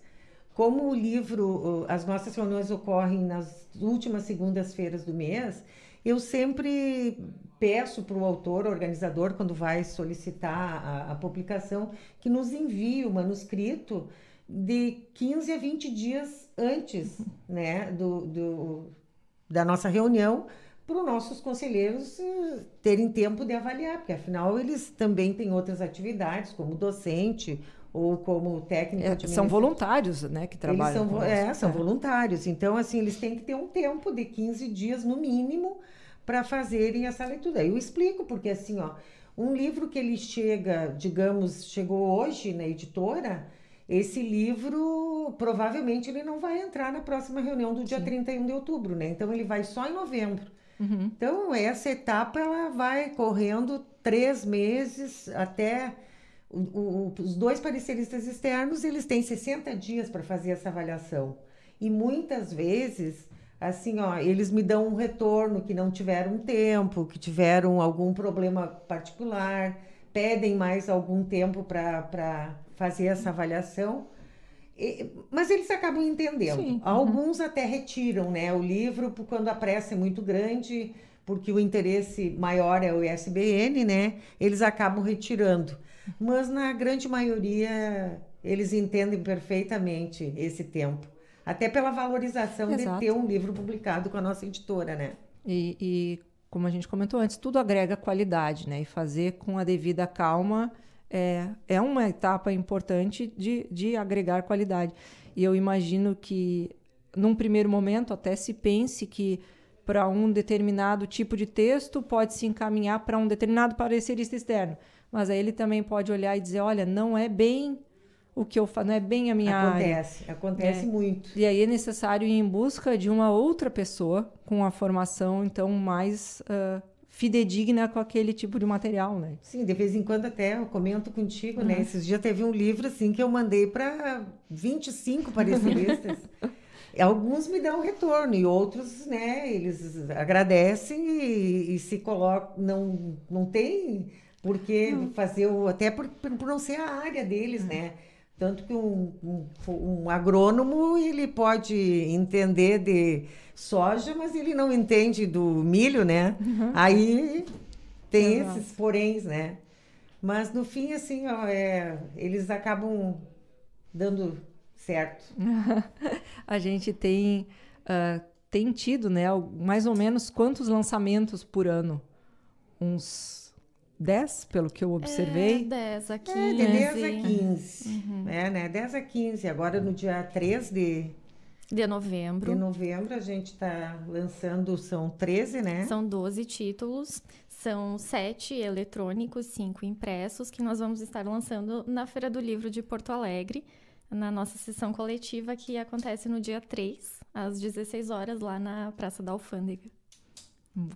como o livro, as nossas reuniões ocorrem nas últimas segundas-feiras do mês, eu sempre... peço para o autor, organizador, quando vai solicitar a publicação, que nos envie o manuscrito de 15 a 20 dias antes, né, da nossa reunião, para os nossos conselheiros terem tempo de avaliar, porque afinal eles também têm outras atividades, como docente ou como técnico administrativo. São voluntários, né, que trabalham são voluntários. Então, assim, eles têm que ter um tempo de 15 dias, no mínimo, para fazerem essa leitura. Eu explico, porque, assim, ó, um livro que ele chegou hoje na editora, esse livro, provavelmente, ele não vai entrar na próxima reunião do dia 31 de outubro, né? Então, ele vai só em novembro. Então, essa etapa, ela vai correndo 3 meses até... Os 2 pareceristas externos, eles têm 60 dias para fazer essa avaliação. E muitas vezes, assim, ó, eles me dão um retorno que não tiveram tempo, que tiveram algum problema particular, pedem mais algum tempo para fazer essa avaliação. Mas eles acabam entendendo. Sim. Alguns até retiram, né, o livro quando a pressa é muito grande, porque o interesse maior é o ISBN, né? Eles acabam retirando. Mas na grande maioria eles entendem perfeitamente esse tempo. Até pela valorização de ter um livro publicado com a nossa editora, né? E como a gente comentou antes, tudo agrega qualidade, né? E fazer com a devida calma é uma etapa importante de agregar qualidade. E eu imagino que, num primeiro momento, até se pense que para um determinado tipo de texto pode se encaminhar para um determinado parecerista externo. Mas aí ele também pode olhar e dizer, olha, não é bem o que eu faço, não é bem a minha área. Acontece muito. E aí é necessário ir em busca de uma outra pessoa com a formação, então, mais fidedigna com aquele tipo de material, né? Sim, de vez em quando até eu comento contigo, né? Esses dias teve um livro, assim, que eu mandei para 25 pareceristas. Alguns me dão retorno e outros, né, eles agradecem e se colocam, não tem por que fazer, até por não ser a área deles, né? Tanto que um agrônomo, ele pode entender de soja, mas ele não entende do milho, né? Aí tem esses poréns, né? Mas no fim, assim, ó, eles acabam dando certo. A gente tem tido, né, mais ou menos quantos lançamentos por ano? Uns 10, pelo que eu observei. 10 a 15. De 10 a 15. Né? 10 a 15. Agora, no dia 3 de novembro. A gente está lançando, são 13, né? São 12 títulos. São 7 eletrônicos, 5 impressos, que nós vamos estar lançando na Feira do Livro de Porto Alegre, na nossa sessão coletiva, que acontece no dia 3, às 16 horas, lá na Praça da Alfândega.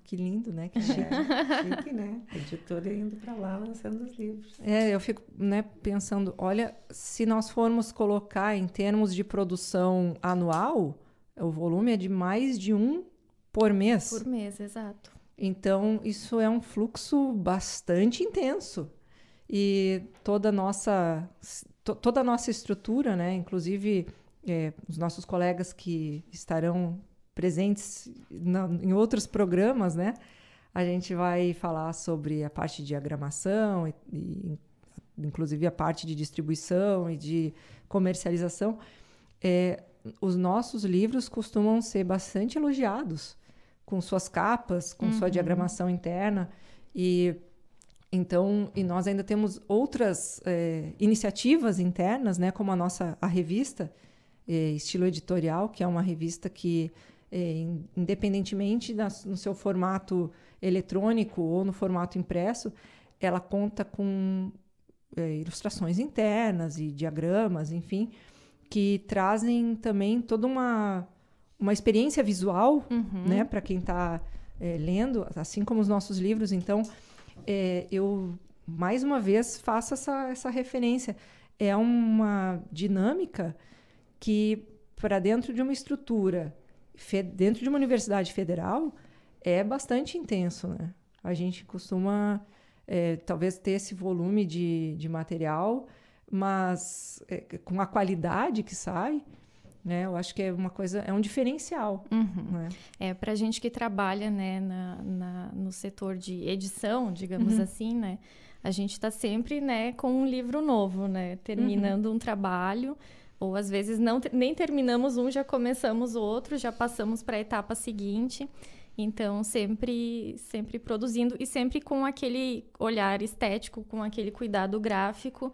Que lindo, né? Que chique, né? A editora indo para lá, lançando os livros. Eu fico, né, pensando, olha, se nós formos colocar em termos de produção anual, o volume é de mais de 1 por mês. Por mês, exato. Então, isso é um fluxo bastante intenso. E toda a nossa estrutura, né? Inclusive, os nossos colegas que estarão presentes em outros programas, né? A gente vai falar sobre a parte de diagramação e inclusive a parte de distribuição e de comercialização. Os nossos livros costumam ser bastante elogiados, com suas capas, com sua diagramação interna. E nós ainda temos outras iniciativas internas, né? Como a revista Estilo Editorial, que é uma revista que independentemente no seu formato eletrônico ou no formato impresso, ela conta com ilustrações internas e diagramas, enfim, que trazem também toda uma experiência visual, né, para quem está lendo, assim como os nossos livros. Então, eu, mais uma vez, faço essa referência. É uma dinâmica que, para dentro de uma estrutura, dentro de uma universidade federal, é bastante intenso, né? A gente costuma, talvez, ter esse volume de material, mas com a qualidade que sai, né? Eu acho que é uma coisa, é um diferencial. Né? Para a gente que trabalha, né, no setor de edição, digamos assim, né? A gente está sempre, né, com um livro novo, né? Terminando um trabalho. Ou, às vezes, nem terminamos um, já começamos outro, já passamos para a etapa seguinte. Então, sempre produzindo e sempre com aquele olhar estético, com aquele cuidado gráfico,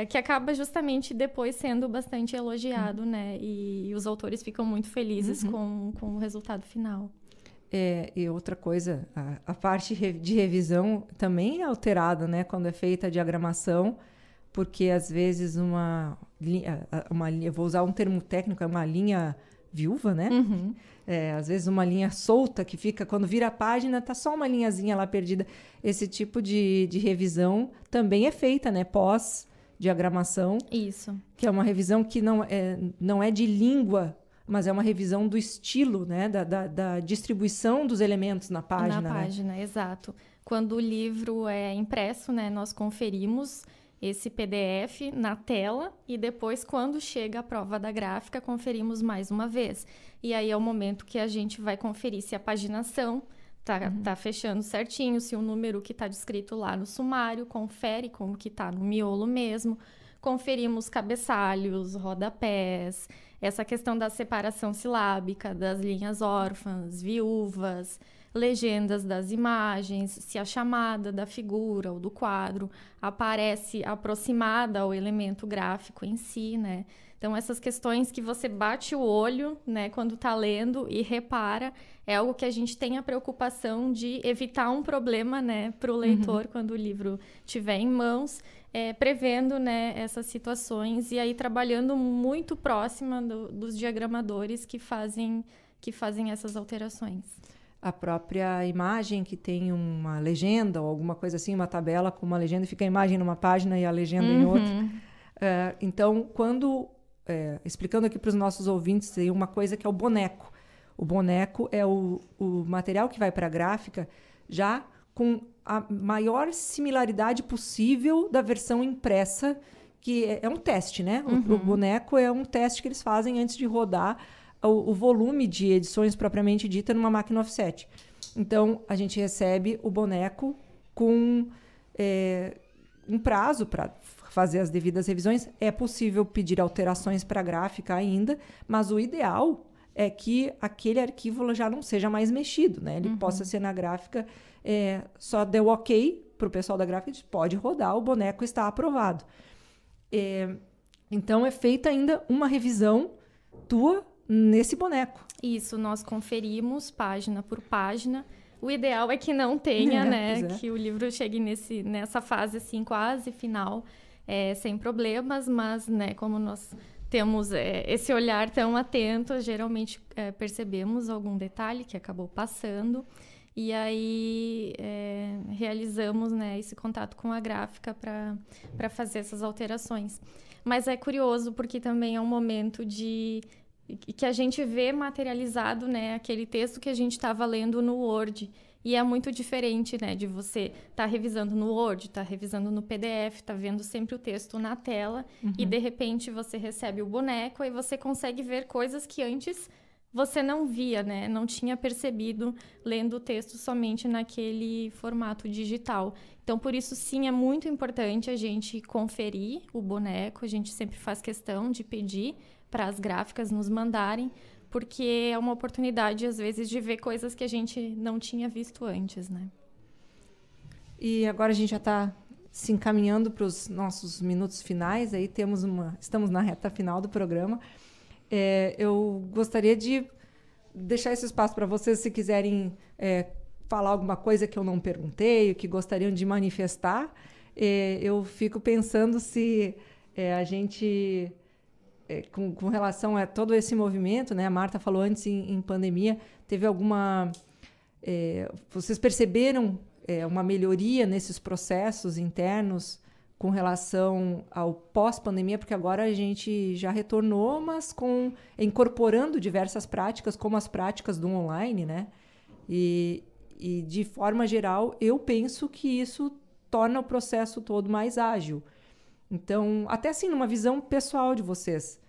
que acaba justamente depois sendo bastante elogiado, né? E os autores ficam muito felizes com o resultado final. E outra coisa, a parte de revisão também é alterada, né? Quando é feita a diagramação, porque às vezes uma linha, eu vou usar um termo técnico, é uma linha viúva, né? Às vezes uma linha solta que fica, quando vira a página, tá só uma linhazinha lá perdida. Esse tipo de revisão também é feita, né? Pós-diagramação. Isso. Que é uma revisão que não é de língua, mas é uma revisão do estilo, né? Da distribuição dos elementos na página. Na página, né? Exato. Quando o livro é impresso, né? Nós conferimos esse PDF na tela e depois, quando chega a prova da gráfica, conferimos mais uma vez. E aí é o momento que a gente vai conferir se a paginação tá fechando certinho, se o número que está descrito lá no sumário, confere como que está no miolo mesmo. Conferimos cabeçalhos, rodapés, essa questão da separação silábica, das linhas órfãs, viúvas, legendas das imagens, se a chamada da figura ou do quadro aparece aproximada ao elemento gráfico em si, né? Então, essas questões que você bate o olho, né, quando está lendo e repara, é algo que a gente tem a preocupação de evitar um problema, né, para o leitor quando o livro estiver em mãos, prevendo, né, essas situações e aí trabalhando muito próxima dos diagramadores que fazem essas alterações. A própria imagem que tem uma legenda ou alguma coisa assim, uma tabela com uma legenda, fica a imagem numa página e a legenda em outra. Então, explicando aqui para os nossos ouvintes, tem uma coisa que é o boneco. O boneco é o material que vai para a gráfica já com a maior similaridade possível da versão impressa, que é um teste, né? O boneco é um teste que eles fazem antes de rodar o volume de edições propriamente dita numa máquina offset. Então, a gente recebe o boneco com um prazo para fazer as devidas revisões. É possível pedir alterações para a gráfica ainda, mas o ideal é que aquele arquivo já não seja mais mexido, né? Ele possa ser na gráfica, só deu ok para o pessoal da gráfica, pode rodar, o boneco está aprovado. Então, é feita ainda uma revisão tua nesse boneco. Isso, nós conferimos página por página. O ideal é que não tenha, né? Que o livro chegue nessa fase, assim, quase final, sem problemas, mas, né, como nós temos esse olhar tão atento, geralmente percebemos algum detalhe que acabou passando e aí realizamos, né, esse contato com a gráfica para fazer essas alterações. Mas é curioso porque também é um momento que a gente vê materializado, né, aquele texto que a gente estava lendo no Word. E é muito diferente, né, de você estar revisando no Word, estar revisando no PDF, estar vendo sempre o texto na tela e, de repente, você recebe o boneco e você consegue ver coisas que antes você não via, né, não tinha percebido lendo o texto somente naquele formato digital. Então, por isso, sim, é muito importante a gente conferir o boneco, a gente sempre faz questão de pedir para as gráficas nos mandarem, porque é uma oportunidade, às vezes, de ver coisas que a gente não tinha visto antes, né? E agora a gente já está se encaminhando para os nossos minutos finais, aí estamos na reta final do programa. Eu gostaria de deixar esse espaço para vocês, se quiserem falar alguma coisa que eu não perguntei, que gostariam de manifestar. Eu fico pensando se a gente... Com relação a todo esse movimento, né? A Marta falou antes em pandemia, teve alguma... vocês perceberam uma melhoria nesses processos internos com relação ao pós-pandemia? Porque agora a gente já retornou, mas incorporando diversas práticas, como as práticas do online, né? E de forma geral, eu penso que isso torna o processo todo mais ágil. Então, até assim, numa visão pessoal de vocês.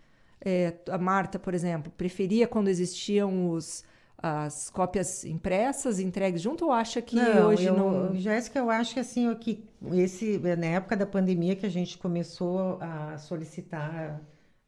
A Marta, por exemplo, preferia quando existiam as cópias impressas, entregues junto, ou acha que hoje não... Jéssica, eu acho que assim, na época da pandemia que a gente começou a solicitar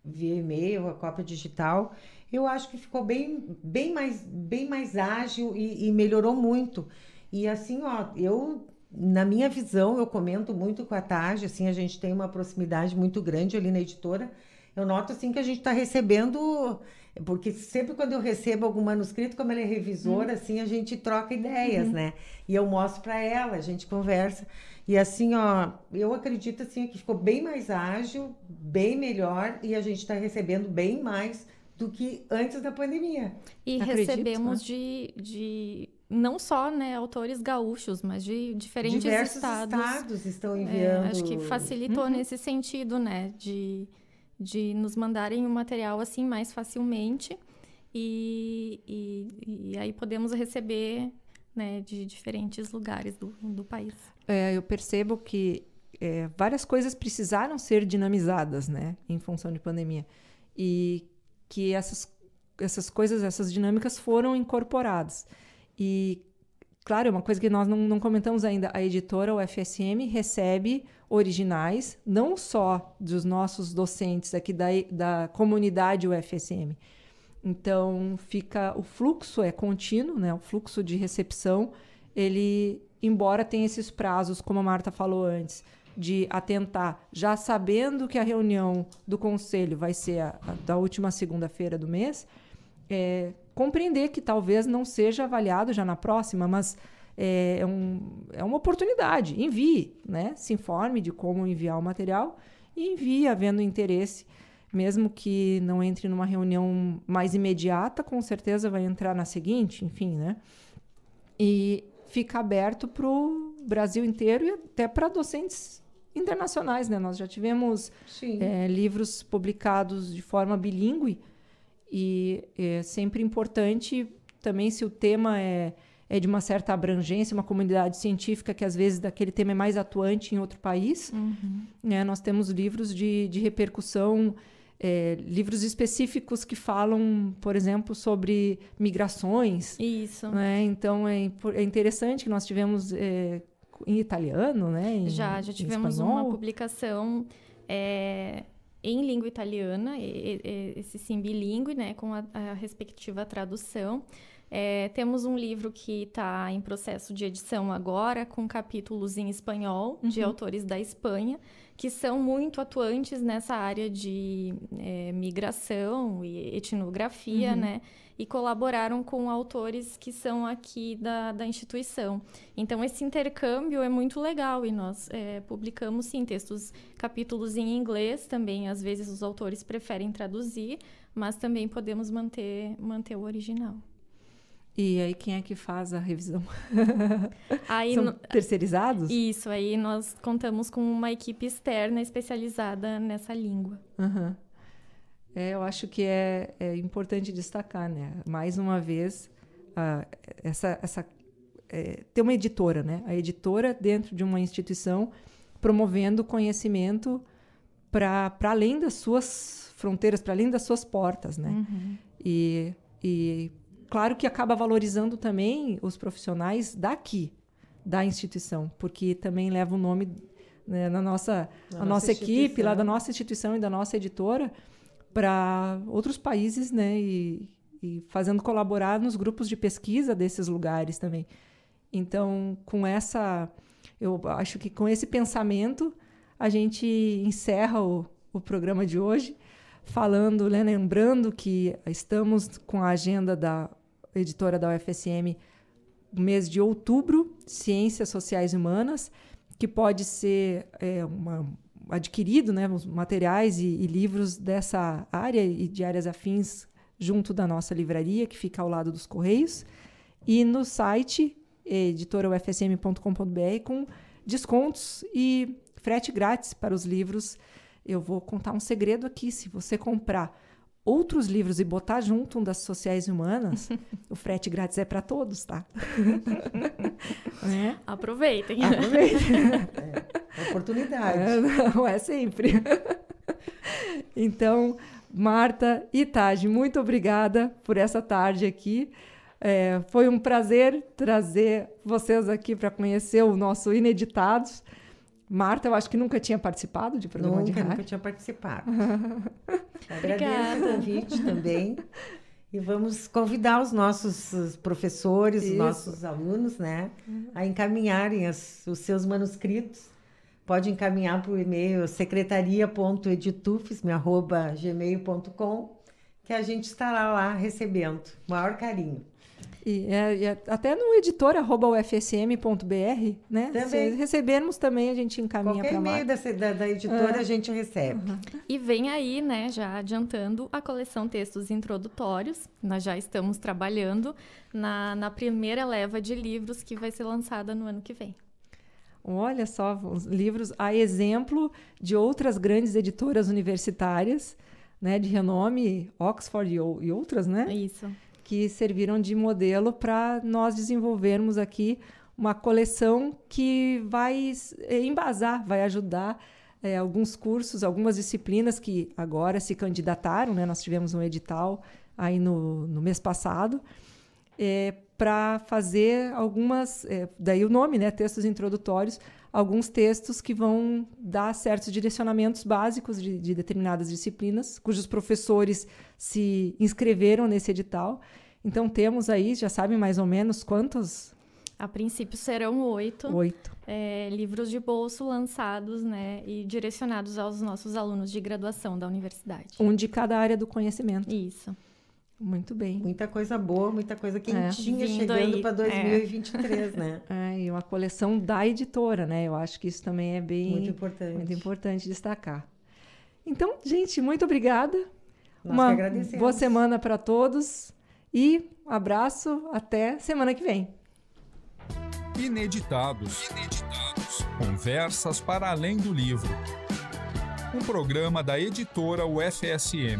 via e-mail a cópia digital, eu acho que ficou bem mais ágil e melhorou muito. E assim, eu na minha visão, eu comento muito com a Taj, assim, a gente tem uma proximidade muito grande ali na editora. Eu noto, assim, que a gente está recebendo... Porque sempre quando eu recebo algum manuscrito, como ela é revisora, assim, a gente troca ideias, né? E eu mostro para ela, a gente conversa. E assim, ó, eu acredito, assim, que ficou bem mais ágil, bem melhor, e a gente está recebendo bem mais do que antes da pandemia. E recebemos de não só, né, autores gaúchos, mas de diferentes Diversos estados. estados estão enviando. Acho que facilitou nesse sentido, né, de nos mandarem o material assim mais facilmente e aí podemos receber, né, de diferentes lugares do país. Eu percebo que várias coisas precisaram ser dinamizadas, né, em função de pandemia, e que essas coisas, essas dinâmicas foram incorporadas. E, claro, é uma coisa que nós não comentamos ainda, a editora, o FSM, recebe originais, não só dos nossos docentes aqui da comunidade UFSM. Então, o fluxo é contínuo, né? O fluxo de recepção, ele, embora tenha esses prazos, como a Marta falou antes, de atentar, já sabendo que a reunião do conselho vai ser a da última segunda-feira do mês, compreender que talvez não seja avaliado já na próxima, mas é uma oportunidade. Envie, né? Se informe de como enviar o material e envie, havendo interesse, mesmo que não entre numa reunião mais imediata, com certeza vai entrar na seguinte, enfim, né? E fica aberto para o Brasil inteiro e até para docentes internacionais, né? Nós já tivemos livros publicados de forma bilíngue e é sempre importante também, se o tema é de uma certa abrangência, uma comunidade científica que às vezes daquele tema é mais atuante em outro país, né? Nós temos livros de repercussão, livros específicos que falam, por exemplo, sobre migrações. Isso. Né? Então, é interessante que nós tivemos em italiano, né? Já tivemos uma publicação em língua italiana, esse sim bilíngue, né? Com a respectiva tradução. Temos um livro que está em processo de edição agora, com capítulos em espanhol, de autores da Espanha, que são muito atuantes nessa área de migração e etnografia, né? E colaboraram com autores que são aqui da instituição. Então, esse intercâmbio é muito legal e nós publicamos, sim, capítulos em inglês também. Às vezes, os autores preferem traduzir, mas também podemos manter o original. E aí, quem é que faz a revisão? São terceirizados? Isso, aí nós contamos com uma equipe externa especializada nessa língua. Eu acho que é importante destacar, né? Mais uma vez, ter uma editora, né? A editora dentro de uma instituição promovendo conhecimento para além das suas fronteiras, para além das suas portas, né? E claro que acaba valorizando também os profissionais daqui, da instituição, porque também leva o nome, né, a nossa equipe, lá da nossa instituição e da nossa editora, para outros países, né, e fazendo colaborar nos grupos de pesquisa desses lugares também. Então, eu acho que com esse pensamento, a gente encerra o programa de hoje, falando, né, lembrando que estamos com a agenda da editora da UFSM, mês de outubro, Ciências Sociais e Humanas, que pode ser adquirido, né, os materiais e livros dessa área e de áreas afins junto da nossa livraria, que fica ao lado dos Correios, e no site editoraufsm.com.br com descontos e frete grátis para os livros. Eu vou contar um segredo aqui: se você comprar outros livros e botar junto um das sociais e humanas, o frete grátis é para todos, tá? Aproveitem. Oportunidade. Não é sempre. Então, Marta e Taj, muito obrigada por essa tarde aqui. Foi um prazer trazer vocês aqui para conhecer o nosso Ineditados. Marta, eu acho que nunca tinha participado de programa de rádio. Nunca tinha participado. Agradeço o convite também. E vamos convidar os nossos professores, Isso. os nossos alunos, né, a encaminharem os seus manuscritos. Pode encaminhar para o e-mail secretaria.editufes@gmail.com, que a gente estará lá recebendo. Maior carinho. E até no editor@ufsm.br, né? Também. Se recebermos também, a gente encaminha Qualquer para e-mail Marta. da editora a gente recebe. E vem aí, né, já adiantando, a coleção Textos Introdutórios. Nós já estamos trabalhando na primeira leva de livros que vai ser lançada no ano que vem. Olha só, os livros a exemplo de outras grandes editoras universitárias, né, de renome, Oxford e outras, né? Isso. Que serviram de modelo para nós desenvolvermos aqui uma coleção que vai embasar, vai ajudar alguns cursos, algumas disciplinas que agora se candidataram, né? Nós tivemos um edital aí no mês passado, para fazer algumas, daí o nome, né? Textos introdutórios, alguns textos que vão dar certos direcionamentos básicos de determinadas disciplinas, cujos professores se inscreveram nesse edital. Então, temos aí, já sabem mais ou menos quantos? A princípio serão 8. 8. Livros de bolso lançados, né, e direcionados aos nossos alunos de graduação da universidade. Um de cada área do conhecimento. Isso. Muito bem. Muita coisa boa, muita coisa quentinha Vindo chegando aí. para 2023, né? E uma coleção da editora, né? Eu acho que isso também é Muito importante. muito importante destacar. Então, gente, muito obrigada. Nós que agradecemos. Boa semana para todos e um abraço até semana que vem. Ineditados. Conversas para além do livro. Um programa da editora UFSM.